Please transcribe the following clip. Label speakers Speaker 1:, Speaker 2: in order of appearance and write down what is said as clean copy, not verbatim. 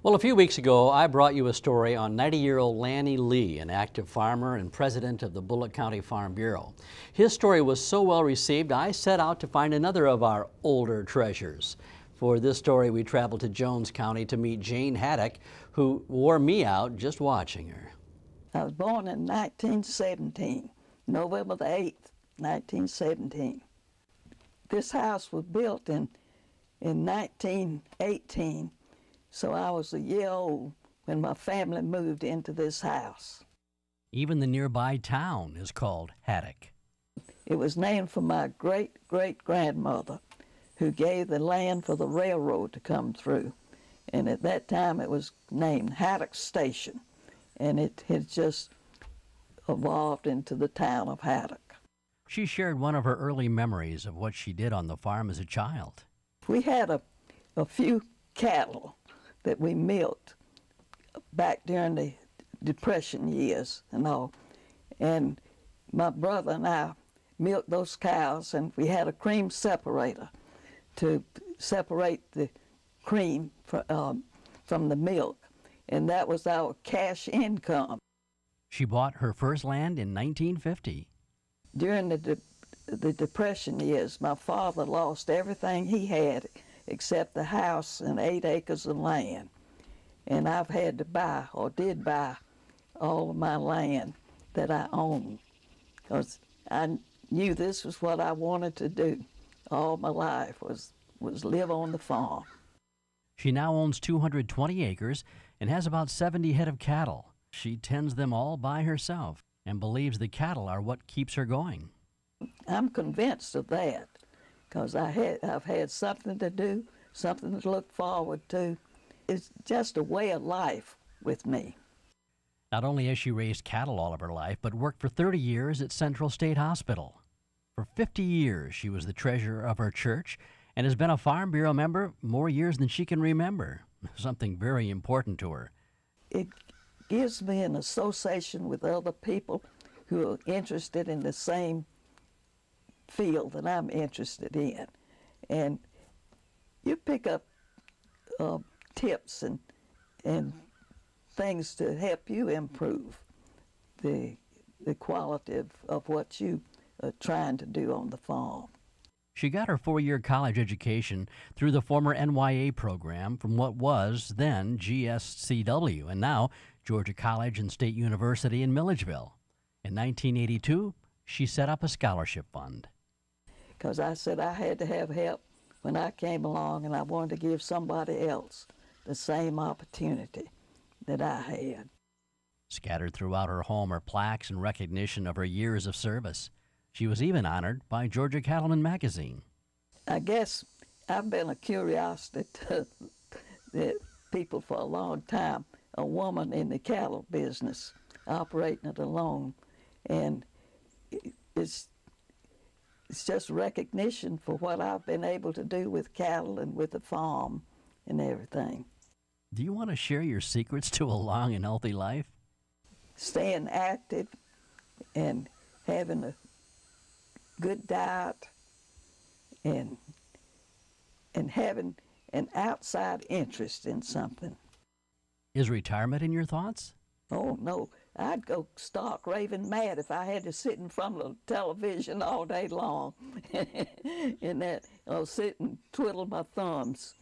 Speaker 1: Well, a few weeks ago, I brought you a story on 90-year-old Lanny Lee, an active farmer and president of the Bullock County Farm Bureau. His story was so well received, I set out to find another of our older treasures. For this story, we traveled to Jones County to meet Jane Haddock, who wore me out just watching her.
Speaker 2: I was born in 1917, November the 8th, 1917. This house was built in 1918. So I was a year old when my family moved into this house.
Speaker 1: Even the nearby town is called Haddock.
Speaker 2: It was named for my great-great-grandmother, who gave the land for the railroad to come through. And at that time it was named Haddock Station, and it had just evolved into the town of Haddock.
Speaker 1: She shared one of her early memories of what she did on the farm as a child.
Speaker 2: We had a few cattle that we milked back during the Depression years and all. And my brother and I milked those cows, and we had a cream separator to separate the cream from the milk. And that was our cash income.
Speaker 1: She bought her first land in 1950.
Speaker 2: During the Depression years, my father lost everything he had except the house and 8 acres of land. And I've had to buy, or did buy, all of my land that I own, because I knew this was what I wanted to do all my life, was live on the farm.
Speaker 1: She now owns 220 acres and has about 70 head of cattle. She tends them all by herself and believes the cattle are what keeps her going.
Speaker 2: I'm convinced of that, because I've had something to do, something to look forward to. It's just a way of life with me.
Speaker 1: Not only has she raised cattle all of her life, but worked for 30 years at Central State Hospital. For 50 years, she was the treasurer of her church and has been a Farm Bureau member more years than she can remember, something very important to her.
Speaker 2: It gives me an association with other people who are interested in the same field that I'm interested in. And you pick up tips and things to help you improve the quality of what you are trying to do on the farm.
Speaker 1: She got her 4-year college education through the former NYA program from what was then GSCW and now Georgia College and State University in Milledgeville. In 1982, she set up a scholarship fund.
Speaker 2: Because I said I had to have help when I came along, and I wanted to give somebody else the same opportunity that I had.
Speaker 1: Scattered throughout her home are plaques in recognition of her years of service. She was even honored by Georgia Cattlewoman magazine.
Speaker 2: I guess I've been a curiosity to the people for a long time, a woman in the cattle business, operating it alone. And it's just recognition for what I've been able to do with cattle and with the farm and everything.
Speaker 1: Do you want to share your secrets to a long and healthy life?
Speaker 2: Staying active and having a good diet and having an outside interest in something.
Speaker 1: Is retirement in your thoughts?
Speaker 2: Oh, no. I'd go stark raving mad if I had to sit in front of the television all day long and sit and twiddle my thumbs.